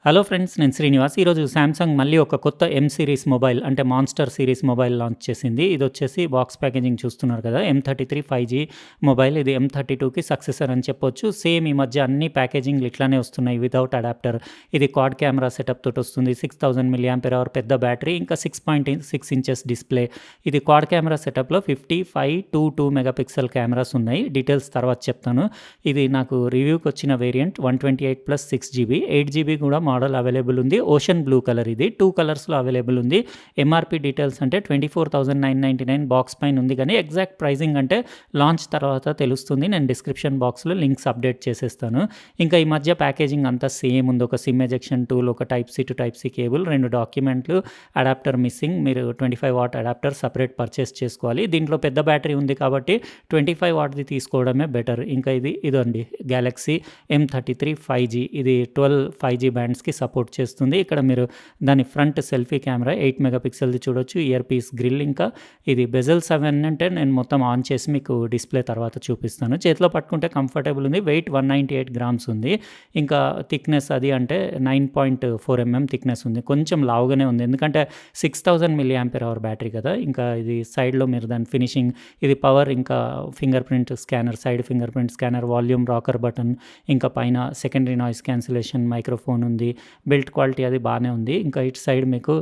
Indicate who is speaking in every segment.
Speaker 1: Hello friends, నేను శ్రీనివాస్. ఈరోజు Samsung మళ్ళీ ఒక కొత్త ఎం సిరీస్ మొబైల్ అంటే మాన్స్టర్ సిరీస్ మొబైల్ లాంచ్ చేసింది. ఇది వచ్చేసి బాక్స్ ప్యాకేజింగ్ చూస్తున్నారు కదా, M33 5G మొబైల్. ఇది M32కి సక్సెసర్ అని చెప్పొచ్చు. సేమ్ ఈ మధ్య అన్ని ప్యాకేజింగ్లు ఇట్లానే వస్తున్నాయి వితౌట్ అడాప్టర్. ఇది క్వాడ్ కెమెరా సెటప్ తోటి వస్తుంది. 6000 mAh పెద్ద బ్యాటరీ, ఇంకా 6.6 ఇంచెస్ డిస్ప్లే. ఇది క్వాడ్ కెమెరా సెటప్లో 50, 5, 2 మెగాపిక్సెల్ కెమెరాస్ ఉన్నాయి. డీటెయిల్స్ తర్వాత చెప్తాను. ఇది నాకు రివ్యూకి వచ్చిన వేరియంట్ 128+6GB, 8GB కూడా మోడల్ అవైలబుల్ ఉంది. ఓషన్ బ్లూ కలర్, ఇది 2 కలర్స్లో అవైలబుల్ ఉంది. ఎంఆర్పి డీటెయిల్స్ అంటే 24,999 బాక్స్ పైన ఉంది, కానీ ఎగ్జాక్ట్ ప్రైజింగ్ అంటే లాంచ్ తర్వాత తెలుస్తుంది. నేను డిస్క్రిప్షన్ బాక్స్లో లింక్స్ అప్డేట్ చేసేస్తాను. ఇంకా ఈ మధ్య ప్యాకేజింగ్ అంతా సేమ్ ఉంది. ఒక సిమ్ ఎజెక్షన్ టూల్, ఒక type C to type C cable, 2 డాక్యుమెంట్లు, అడాప్టర్ మిస్సింగ్. మీరు 25 వాట్ అడాప్టర్ సపరేట్ పర్చేస్ చేసుకోవాలి. దీంట్లో పెద్ద బ్యాటరీ ఉంది కాబట్టి 25 వాట్ది తీసుకోవడమే బెటర్. ఇంకా ఇదండి గ్యాలక్సీ M33 5G. ఇది 12 5G బ్యాండ్స్కి సపోర్ట్ చేస్తుంది. ఇక్కడ మీరు దాని ఫ్రంట్ సెల్ఫీ కెమెరా 8 మెగాపిక్సెల్ది చూడొచ్చు. ఇయర్ పీస్ గ్రిల్, ఇంకా ఇది బెజల్ 7 అంటే నేను మొత్తం ఆన్ చేసి మీకు డిస్ప్లే తర్వాత చూపిస్తాను. చేతిలో పట్టుకుంటే కంఫర్టబుల్ ఉంది. వెయిట్ 198 గ్రామ్స్ ఉంది. ఇంకా థిక్నెస్ అది అంటే 9.4 mm థిక్నెస్ ఉంది. కొంచెం లావుగానే ఉంది, ఎందుకంటే 6000 mAh బ్యాటరీ కదా. ఇంకా ఇది సైడ్లో మీరు దాని ఫినిషింగ్, ఇది పవర్, ఇంకా finger print scanner, side finger print scanner, volume rocker button, ఇంకా పైన సెకండరీ నాయిస్ క్యాన్సిలేషన్ మైక్రోఫోన్ ఉంది. బిల్ట్ క్వాలిటీ అది బాగానే ఉంది. ఇంకా ఇటు సైడ్ మీకు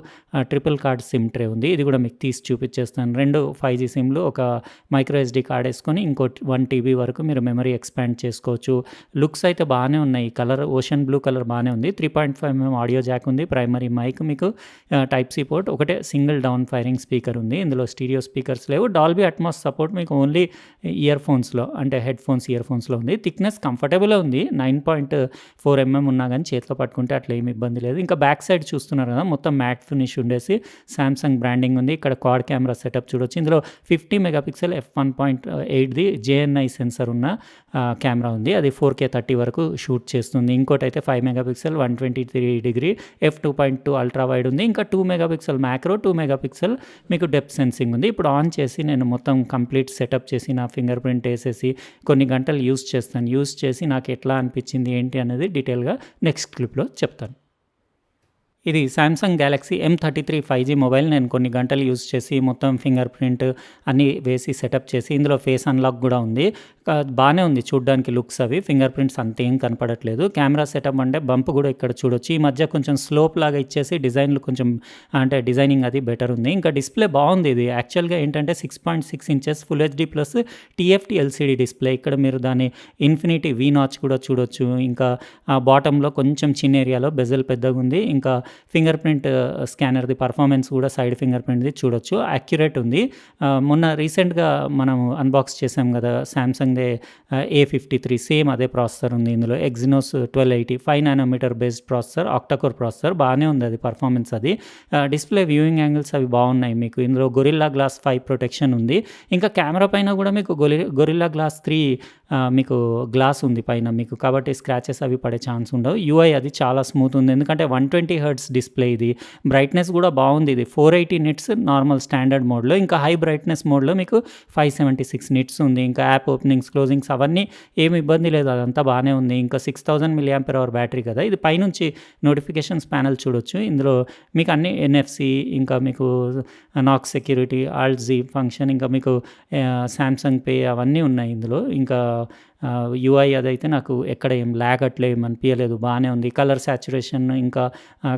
Speaker 1: ట్రిపుల్ కార్డ్ సిమ్ ట్రే ఉంది. ఇది కూడా మీకు తీసి చూపించేస్తాను. 2 5G సిమ్లు, ఒక మైక్రో SD కార్డ్ వేసుకొని ఇంకో 1 TB వరకు మీరు మెమరీ ఎక్స్పాండ్ చేసుకోవచ్చు. లుక్స్ అయితే బాగానే ఉన్నాయి. కలర్ ఓషన్ బ్లూ కలర్ బాగానే ఉంది. 3.5mm ఆడియో జాక్ ఉంది. ప్రైమరీ మైక్, మీకు టైప్ సి పోర్ట్, ఒకటే సింగిల్ డౌన్ ఫైరింగ్ స్పీకర్ ఉంది. ఇందులో స్టీరియో స్పీకర్స్ లేవు. డాల్బీ అట్మాస్ సపోర్ట్ మీకు ఓన్లీ ఇయర్ ఫోన్స్లో అంటే హెడ్ ఫోన్స్, ఇయర్ ఫోన్స్లో ఉంది. థిక్నెస్ కంఫర్టబుల్ ఉంది. 9.4 mm ఉన్నా కానీ చేతిలో పట్టుకుంటే అట్లా ఏమి ఇబ్బంది లేదు. ఇంకా బ్యాక్ సైడ్ చూస్తున్నారు కదా, మొత్తం మ్యాట్ ఫినిష్ ఉండేసి సామ్సంగ్ బ్రాండింగ్ ఉంది. ఇక్కడ క్వాడ్ కెమెరా సెటప్ చూడొచ్చు. ఇందులో 50 మెగాపిక్సెల్ f1.8ది JNI సెన్సర్ ఉన్న కెమెరా ఉంది. అది 4K 30 వరకు షూట్ చేస్తుంది. ఇంకోటి అయితే 5 మెగాపిక్సెల్ 123° f2.2 అల్ట్రా వైడ్ ఉంది. ఇంకా 2 మెగాపిక్సెల్ మ్యాక్రో, 2 మెగాపిక్సెల్ మీకు డెప్త్ సెన్సింగ్ ఉంది. ఇప్పుడు ఆన్ చేసి నేను మొత్తం కంప్లీట్ సెటప్ చేసి నా ఫింగర్ ప్రింట్ వేసేసి కొన్ని గంటలు యూస్ చేస్తాను. యూస్ చేసి నాకు ఎట్లా అనిపించింది ఏంటి అనేది డీటెయిల్గా నెక్స్ట్ క్లిప్లో చెప్తాను. ఇది Samsung Galaxy M33 5G mobile. నేను కొన్ని గంటలు యూజ్ చేసి మొత్తం ఫింగర్ ప్రింట్ అన్నీ వేసి సెటప్ చేసి, ఇందులో ఫేస్ అన్లాక్ కూడా ఉంది. బాగానే ఉంది చూడ్డానికి లుక్స్. అవి ఫింగర్ ప్రింట్స్ అంతేం కనపడట్లేదు. కెమెరా సెటప్ అంటే బంప్ కూడా ఇక్కడ చూడొచ్చు. ఈ మధ్య కొంచెం స్లోప్ లాగా ఇచ్చేసి డిజైన్లు కొంచెం అంటే డిజైనింగ్ అది బెటర్ ఉంది. ఇంకా డిస్ప్లే బాగుంది. ఇది యాక్చువల్గా ఏంటంటే 6.6 inches full HD plus TFT LCD display. ఇక్కడ మీరు దాని ఇన్ఫినిటీ V నాచ్ కూడా చూడొచ్చు. ఇంకా బాటంలో కొంచెం చిన్న ఏరియాలో బెజల్ పెద్దగా ఉంది. ఇంకా ఫింగర్ ప్రింట్ స్కానర్ది పర్ఫార్మెన్స్ కూడా సైడ్ ఫింగర్ ప్రింట్ది చూడొచ్చు. యాక్యురేట్ ఉంది. మొన్న రీసెంట్గా మనం అన్బాక్స్ చేసాం కదా సామ్సంగ్దే A53, సేమ్ అదే ప్రాసెసర్ ఉంది ఇందులో. Exynos 1280 5nm based processor, octa-core processor. బాగానే ఉంది అది పర్ఫార్మెన్స్. అది డిస్ప్లే వ్యూయింగ్ యాంగిల్స్ అవి బాగున్నాయి. మీకు ఇందులో గొరిల్లా గ్లాస్ 5 ప్రొటెక్షన్ ఉంది. ఇంకా కెమెరా పైన కూడా మీకు గొరిల్లా గ్లాస్ 3 మీకు గ్లాస్ ఉంది పైన మీకు, కాబట్టి స్క్రాచెస్ అవి పడే ఛాన్స్ ఉండవు. UI అది చాలా స్మూత్ ఉంది, ఎందుకంటే 120 Hz డిస్ప్లే. ఇది బ్రైట్నెస్ కూడా బాగుంది. ఇది 480 నిట్స్ నార్మల్ స్టాండర్డ్ మోడ్లో. ఇంకా హై బ్రైట్నెస్ మోడ్లో మీకు 576 నిట్స్ ఉంది. ఇంకా యాప్ ఓపెనింగ్స్, క్లోజింగ్స్ అవన్నీ ఏమి ఇబ్బంది లేదు, అదంతా బాగానే ఉంది. ఇంకా 6000 mAh బ్యాటరీ కదా. ఇది పైనుంచి నోటిఫికేషన్స్ ప్యానల్ చూడొచ్చు. ఇందులో మీకు అన్ని NFC, ఇంకా మీకు నాక్ సెక్యూరిటీ, ఆల్ట్ జీ ఫంక్షన్, ఇంకా మీకు సామ్సంగ్ పే అవన్నీ ఉన్నాయి ఇందులో. ఇంకా UI అదైతే నాకు ఎక్కడ ఏం ల్యాగ్ అట్లే ఏం అనిపించలేదు, బాగానే ఉంది. కలర్ సాచురేషన్, ఇంకా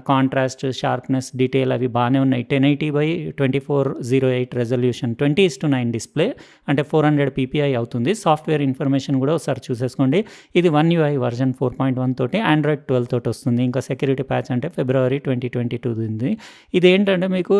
Speaker 1: కాంట్రాస్ట్, షార్ప్నెస్, డీటెయిల్ అవి బాగానే ఉన్నాయి. 1080x2408 రెజల్యూషన్, 20:9 డిస్ప్లే అంటే 400 ppi అవుతుంది. సాఫ్ట్వేర్ ఇన్ఫర్మేషన్ కూడా ఒకసారి చూసేసుకోండి. ఇది One UI వర్జన్ 4.1 తోటి Android 12 తోటి వస్తుంది. ఇంకా సెక్యూరిటీ ప్యాచ్ అంటే February 2022 ఉంది. ఇదేంటంటే మీకు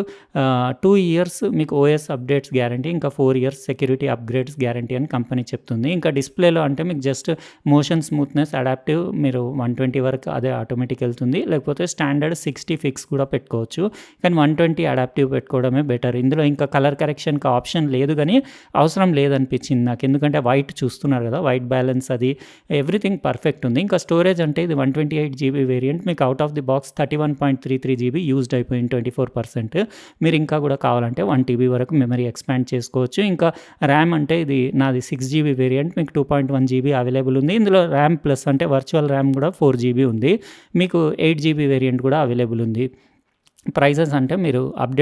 Speaker 1: 2 years మీకు OS అప్డేట్స్ గ్యారంటీ, ఇంకా 4 years సెక్యూరిటీ అప్గ్రేడ్స్ గ్యారంటీ అని కంపెనీ చెప్తుంది. ఇంకా డిస్ప్లేలో అంటే మీకు జస్ట్ మోషన్ స్మూత్నెస్ అడాప్టివ్ మీరు 120 వరకు అదే ఆటోమేటిక్ వెళ్తుంది. లేకపోతే స్టాండర్డ్ 60 ఫిక్స్ కూడా పెట్టుకోవచ్చు, కానీ 120 అడాప్టివ్ పెట్టుకోవడమే బెటర్. ఇందులో ఇంకా కలర్ కరెక్షన్కి ఆప్షన్ లేదు, కానీ అవసరం లేదనిపించింది నాకు, ఎందుకంటే వైట్ చూస్తున్నారు కదా, వైట్ బ్యాలెన్స్ అది ఎవ్రీథింగ్ పర్ఫెక్ట్ ఉంది. ఇంకా స్టోరేజ్ అంటే ఇది 128GB వేరియంట్. మీకు out of the box 31.33GB used అయిపోయింది, 24%. మీరు ఇంకా కూడా కావాలంటే 1 TB వరకు మెమరీ ఎక్స్పాండ్ చేసుకోవచ్చు. ఇంకా ర్యామ్ అంటే ఇది నాది 6GB వేరియంట్, మీకు 2.1 1 జీబీ అవైలబుల్ ఉంది. ఇందులో ర్యామ్ ప్లస్ అంటే వర్చువల్ ర్యామ్ కూడా 4 జీబీ ఉంది. మీకు 8 జీబీ వేరియంట్ కూడా అవైలబుల్ ఉంది. ప్రైజెస్ అంటే మీరు అప్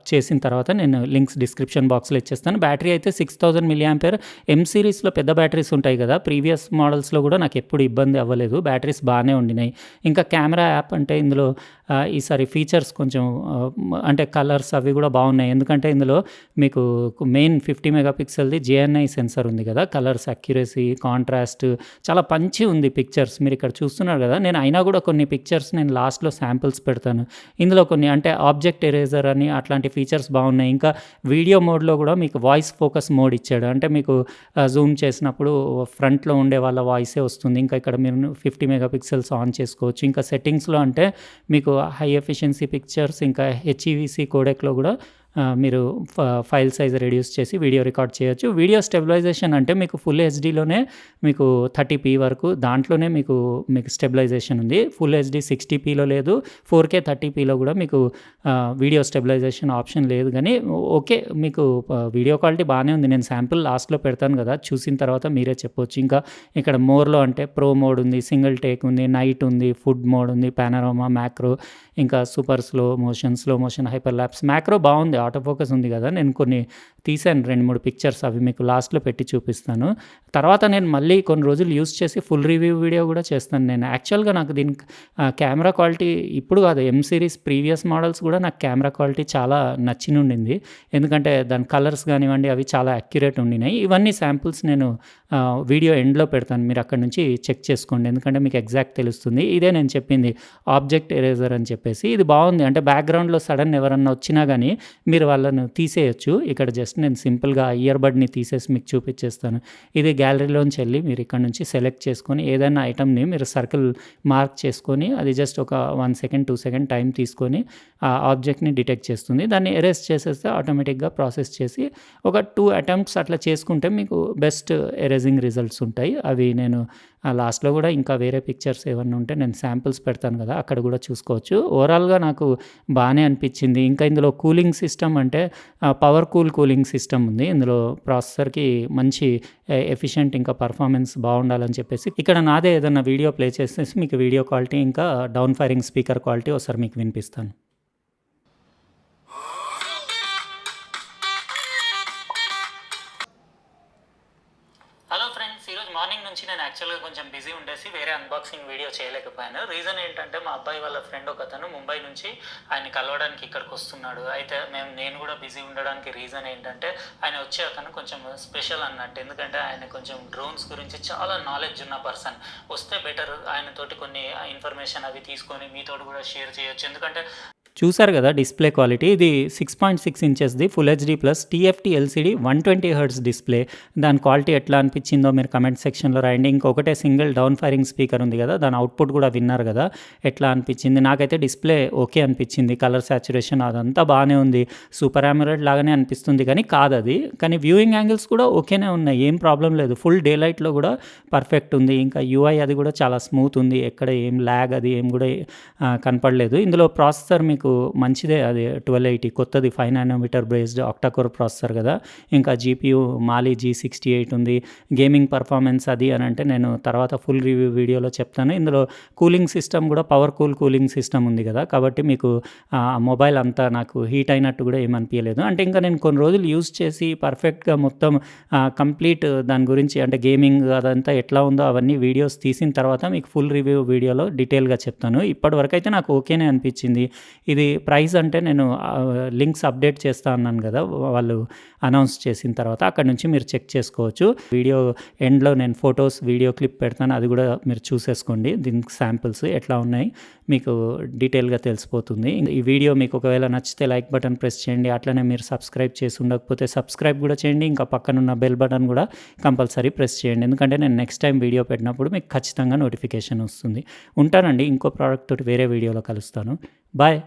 Speaker 1: చేసిన తర్వాత నేను లింక్స్ డిస్క్రిప్షన్ బాక్స్‌లో ఇచ్చేస్తాను. బ్యాటరీ అయితే 6000 మిల్లీ ఎమ్ సిరీస్‌లో పెద్ద బ్యాటరీస్ ఉంటాయి కదా! ప్రీవియస్ మోడల్స్‌లో కూడా నాకెప్పుడు ఇబ్బంది అవ్వలేదు. బ్యాటరీస్ బానే ఉండినాయి. ఇంకా కెమెరా యాప్ అంటే ఇందులో ఈసారి ఫీచర్స్ కొంచెం అంటే కలర్స్ అవి కూడా బాగున్నాయి. ఎందుకంటే ఇందులో మీకు మెయిన్ 50 మెగా పిక్సెల్‌ది జేఎన్ఐ సెన్సార్ ఉంది కదా! కలర్స్ అక్యురసీ, కాంట్రాస్ట్ చాలా పంచి ఉంది పిక్చర్స్. మీరిక్కడ చూస్తున్నారు కదా! నేను అయినా కూడా కొన్ని పిక్చర్స్ నేను లాస్ట్‌లో శాంపిల్స్ పెడతాను. ఇందులో కొన్ని అంటే ఆబ్జెక్ట్ ఎరేజర్ అని అట్లాంటి ఫీచర్స్ బాగున్నాయి. ఇంకా వీడియో మోడ్‌లో కూడా మీకు వాయిస్ ఫోకస్ మోడ్ ఇచ్చాడు. అంటే మీకు జూమ్ చేసినప్పుడు ఫ్రంట్‌లో ఉండే వాళ్ళ వాయిసే వస్తుంది. ఇంకా ఇక్కడ మీరు 50 మెగా పిక్సెల్స్ ఆన్ చేసుకోవచ్చు. ఇంకా సెట్టింగ్స్‌లో అంటే మీకు హై ఎఫిషియన్సీ పిక్చర్స్ ఇంకా హెచ్ఈవీసీ కోడెక్‌లో కూడా మీరు ఫైల్ సైజ్ రెడ్యూస్ చేసి వీడియో రికార్డ్ చేయొచ్చు. వీడియో స్టెబిలైజేషన్ అంటే మీకు ఫుల్ హెచ్‌డీలోనే మీకు 30p వరకు దాంట్లోనే మీకు స్టెబిలైజేషన్ ఉంది. ఫుల్ హెచ్‌డీ 60pలో లేదు. 4K 30pలో కూడా మీకు వీడియో స్టెబిలైజేషన్ ఆప్షన్ లేదు గానీ ఓకే. మీకు వీడియో క్వాలిటీ బానే ఉంది. నేను శాంపుల్ లాస్ట్‌లో పెడతాను కదా! చూసిన తర్వాత మీరే చెప్పొచ్చు. ఇంకా ఇక్కడ మోర్‌లో అంటే ప్రో మోడ్ ఉంది, సింగిల్ టేక్ ఉంది, నైట్ ఉంది, ఫుడ్ మోడ్ ఉంది, పానోరామా, మ్యాక్రో ఇంకా super slow motion, hyper lapse. Macro బావుంది. ఆటో ఫోకస్ ఉంది కదా! నేను కొన్ని తీశాను 2, 3 పిక్చర్స్ అవి మీకు లాస్ట్‌లో పెట్టి చూపిస్తాను. తర్వాత నేను మళ్ళీ కొన్ని రోజులు యూజ్ చేసి ఫుల్ రివ్యూ వీడియో కూడా చేస్తాను నేను. యాక్చువల్‌గా నాకు దీనికి కెమెరా క్వాలిటీ ఇప్పుడు కాదు ఎమ్ సిరీస్ ప్రీవియస్ మోడల్స్ కూడా నాకు కెమెరా క్వాలిటీ చాలా నచ్చినుండింది. ఎందుకంటే దాని కలర్స్ కానివ్వండి అవి చాలా అక్యురేట్ ఉండినాయి. ఇవన్నీ శాంపుల్స్ నేను వీడియో ఎండ్‌లో పెడతాను. మీరు అక్కడి నుంచి చెక్ చేసుకోండి. ఎందుకంటే మీకు ఎగ్జాక్ట్ తెలుస్తుంది. ఇదే నేను చెప్పింది ఆబ్జెక్ట్ ఎరేజర్ అని చెప్పేసి. ఇది బావుంది. అంటే బ్యాక్‌గ్రౌండ్‌లో సడెన్ ఎవరన్నా వచ్చినా గానీ మీరు వాళ్ళను తీసేయొచ్చు. ఇక్కడ జస్ట్ నేను సింపుల్‌గా ఇయర్ బడ్‌ని తీసేసి మీకు చూపిచ్చేస్తాను. ఇది గ్యాలరీలోంచి ఎళ్లి మీరు ఇక్కడ నుంచి సెలెక్ట్ చేసుకొని ఏదైనా ఐటెమ్‌ని మీరు సర్కిల్ మార్క్ చేసుకొని అది జస్ట్ ఒక 1 సెకండ్, 2 సెకండ్ టైం తీసుకొని ఆ ఆబ్జెక్ట్‌ని డిటెక్ట్ చేస్తుంది. దాన్ని ఎరేజ్ చేసేస్తే ఆటోమేటిక్‌గా ప్రాసెస్ చేసి ఒక 2 అటెంప్ట్స్ అట్లా చేసుకుంటే మీకు బెస్ట్ ఎరేజింగ్ రిజల్ట్స్ ఉంటాయి. అవి నేను లాస్ట్‌లో కూడా ఇంకా వేరే పిక్చర్స్ ఏమన్నా ఉంటే నేను శాంపిల్స్ పెడతాను కదా! అక్కడ కూడా చూసుకోవచ్చు. ఓవరాల్‌గా నాకు బానే అనిపిచ్చింది. ఇంకా ఇందులో కూలింగ్ సిస్టమ్ అంటే పవర్ కూలింగ్ సిస్టమ్ ఉంది. ఇందులో ప్రాసెసర్‌కి మంచి ఎఫిషియంట్ ఇంకా పర్ఫార్మెన్స్ బావుండాలని చెప్పేసి ఇక్కడ నాదే ఏదన్నా వీడియో ప్లే చేసేసి మీకు వీడియో క్వాలిటీ ఇంకా డౌన్ ఫైరింగ్ స్పీకర్ క్వాలిటీ ఒకసారి మీకు వినిపిస్తాను. హలో ఫ్రెండ్స్, ఈరోజు మార్నింగ్ నుంచి నేను యాక్చువల్గా కొంచెం బిజీ ఉండేసి వేరే అన్బాక్సింగ్ వీడియో చేయలేకపోయాను. రీజన్ ఏంటంటే మా అబ్బాయి వాళ్ళ ఫ్రెండ్ ఒకతను ముంబై నుంచి ఆయన కలవడానికి ఇక్కడికి వస్తున్నాడు. అయితే నేను కూడా బిజీ ఉండడానికి రీజన్ ఏంటంటే ఆయన వచ్చే అతను కొంచెం స్పెషల్ అన్నట్టు. ఎందుకంటే ఆయన కొంచెం డ్రోన్స్ గురించి చాలా నాలెడ్జ్ ఉన్న పర్సన్. వస్తే బెటర్ ఆయనతోటి కొన్ని ఇన్ఫర్మేషన్ అవి తీసుకొని మీతోటి కూడా షేర్ చేయొచ్చు. ఎందుకంటే చూసారు కదా డిస్ప్లే క్వాలిటీ. ఇది 6.6 ఇంచెస్‌ది full HD plus TFT LCD 120 hertz display. దాని క్వాలిటీ ఎట్లా అనిపించిందో మీరు కమెంట్ సెక్షన్‌లో రాయండి. ఇంకొకటే సింగిల్ డౌన్ ఫైరింగ్ స్పీకర్ ఉంది కదా! దాని అవుట్‌పుట్ కూడా విన్నారు కదా! ఎట్లా అనిపించింది? నాకైతే డిస్ప్లే ఓకే అనిపించింది. కలర్ సాచురేషన్ అదంతా బానే ఉంది. సూపర్ అమోలెడ్ లాగానే అనిపిస్తుంది కానీ కాదది. కానీ వ్యూయింగ్ యాంగిల్స్ కూడా ఓకేనే ఉన్నాయి. ఏం ప్రాబ్లమ్ లేదు. ఫుల్ డే లైట్‌లో కూడా పర్ఫెక్ట్ ఉంది. ఇంకా యూఐ అది కూడా చాలా స్మూత్ ఉంది. ఎక్కడ ఏం ల్యాగ్ అది ఏం కూడా కనపడలేదు. ఇందులో ప్రాసెసర్ మీకు మంచిదే. అది 1280 కొత్తది 5nm based octa core processor కదా! ఇంకా జీపీయూ మాలి G68 ఉంది. గేమింగ్ పర్ఫార్మెన్స్ అది అని అంటే నేను తర్వాత ఫుల్ రివ్యూ వీడియోలో చెప్తాను. ఇందులో కూలింగ్ సిస్టమ్ కూడా పవర్ కూలింగ్ సిస్టమ్ ఉంది కదా! కాబట్టి మీకు మొబైల్ అంతా నాకు హీట్ అయినట్టు కూడా ఏమనిపియలేదు. అంటే ఇంకా నేను కొన్ని రోజులు యూజ్ చేసి పర్ఫెక్ట్‌గా మొత్తం కంప్లీట్ దాని గురించి అంటే గేమింగ్ అదంతా ఎట్లా ఉందో అవన్నీ వీడియోస్ తీసిన తర్వాత మీకు ఫుల్ రివ్యూ వీడియోలో డీటెయిల్‌గా చెప్తాను. ఇప్పటివరకైతే నాకు ఓకేనే అనిపించింది. ఇది ప్రైస్ అంటే నేను లింక్స్ అప్డేట్ చేస్తా అన్నాను కదా! వాళ్ళు అనౌన్స్ చేసిన తర్వాత అక్కడి నుంచి మీరు చెక్ చేసుకోవచ్చు. వీడియో ఎండ్‌లో నేను ఫోటోస్, వీడియో క్లిప్ పెడతాను. అది కూడా మీరు చూసేసుకోండి. దీనికి శాంపిల్స్ ఎట్లా ఉన్నాయి మీకు డీటెయిల్‌గా తెలిసిపోతుంది. ఈ వీడియో మీకు ఒకవేళ నచ్చితే లైక్ బటన్ ప్రెస్ చేయండి. అట్లనే మీరు సబ్స్క్రైబ్ చేసి ఉండకపోతే సబ్స్క్రైబ్ కూడా చేయండి. ఇంకా పక్కనున్న బెల్ బటన్ కూడా కంపల్సరీ ప్రెస్ చేయండి. ఎందుకంటే నేను నెక్స్ట్ టైం వీడియో పెట్టినప్పుడు మీకు ఖచ్చితంగా నోటిఫికేషన్ వస్తుంది. ఉంటానండి. ఇంకో ప్రోడక్ట్ తోటి వేరే వీడియోలో కలుస్తాను. బాయ్.